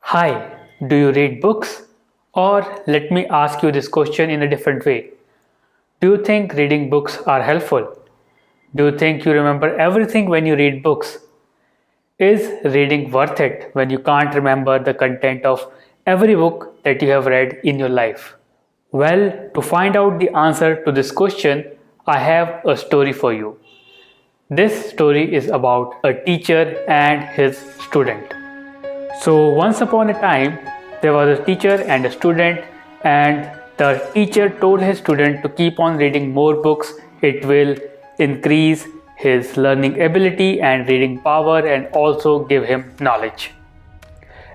Hi, do you read books? Or let me ask you this question in a different way. Do you think reading books are helpful? Do you think you remember everything when you read books? Is reading worth it when you can't remember the content of every book that you have read in your life? Well, to find out the answer to this question, I have a story for you. This story is about a teacher and his student. So, once upon a time, there was a teacher and a student, and the teacher told his student to keep on reading more books. It will increase his learning ability and reading power and also give him knowledge.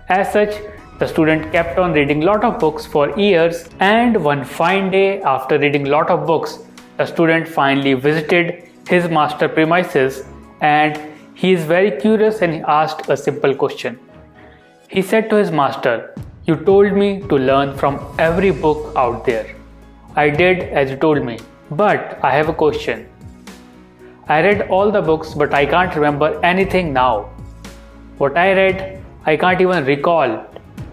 As such, the student kept on reading lot of books for years, and one fine day, after reading lot of books, the student finally visited his master premises, and he is very curious and he asked a simple question. He said to his master, "You told me to learn from every book out there. I did as you told me, but I have a question. I read all the books, but I can't remember anything now. What I read, I can't even recall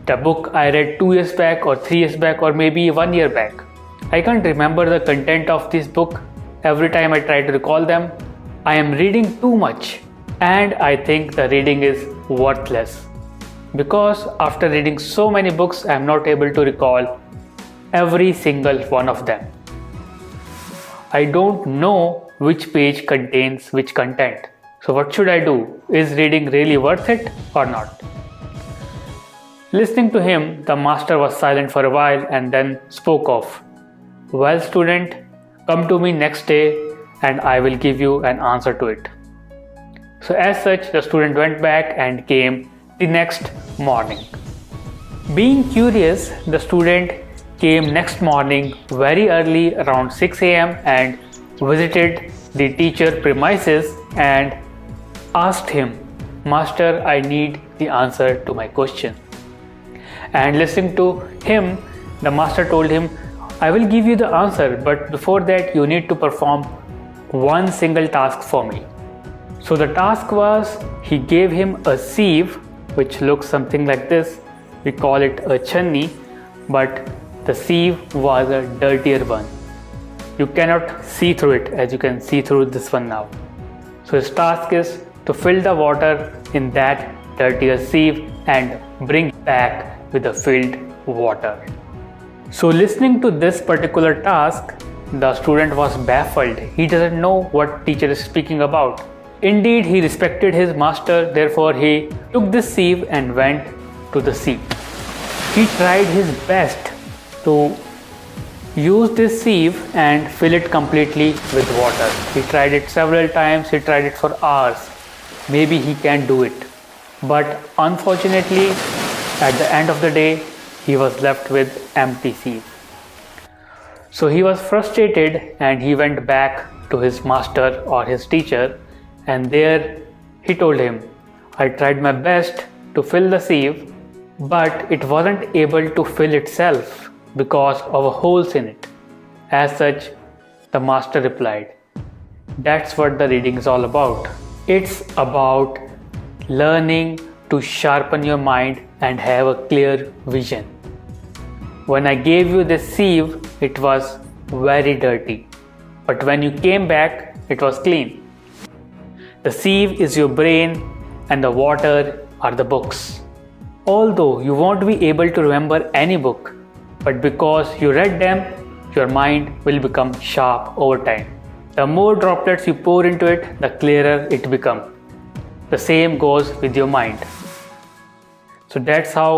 the book I read 2 years back or 3 years back or maybe 1 year back. I can't remember the content of this book every time I try to recall them. I am reading too much, and I think the reading is worthless. Because after reading so many books, I am not able to recall every single one of them. I don't know which page contains which content. So what should I do? Is reading really worth it or not?" Listening to him, the master was silent for a while and then spoke of, "Well, student, come to me next day and I will give you an answer to it." So as such, the student went back and came the next morning. Being curious, the student came next morning very early around 6 a.m. and visited the teacher premises and asked him, "Master, I need the answer to my question." And listening to him, the master told him, "I will give you the answer, but before that you need to perform one single task for me." So the task was, he gave him a sieve which looks something like this. We call it a channi, but the sieve was a dirtier one. You cannot see through it as you can see through this one now. So his task is to fill the water in that dirtier sieve and bring back with the filled water. So listening to this particular task, the student was baffled. He doesn't know what teacher is speaking about. Indeed, he respected his master, therefore he took this sieve and went to the sea. He tried his best to use this sieve and fill it completely with water. He tried it several times, he tried it for hours. Maybe he can do it. But unfortunately, at the end of the day, he was left with empty sieve. So he was frustrated and he went back to his master or his teacher. And there he told him, "I tried my best to fill the sieve, but it wasn't able to fill itself because of holes in it." As such, the master replied, "That's what the reading is all about. It's about learning to sharpen your mind and have a clear vision. When I gave you this sieve, it was very dirty, but when you came back, it was clean. The sieve is your brain and the water are the books. Although you won't be able to remember any book, but because you read them, your mind will become sharp over time. The more droplets you pour into it, the clearer it becomes. The same goes with your mind." So that's how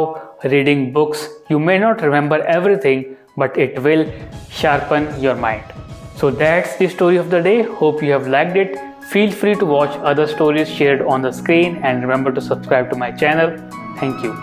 reading books, you may not remember everything, but it will sharpen your mind. So that's the story of the day. Hope you have liked it. Feel free to watch other stories shared on the screen and remember to subscribe to my channel. Thank you.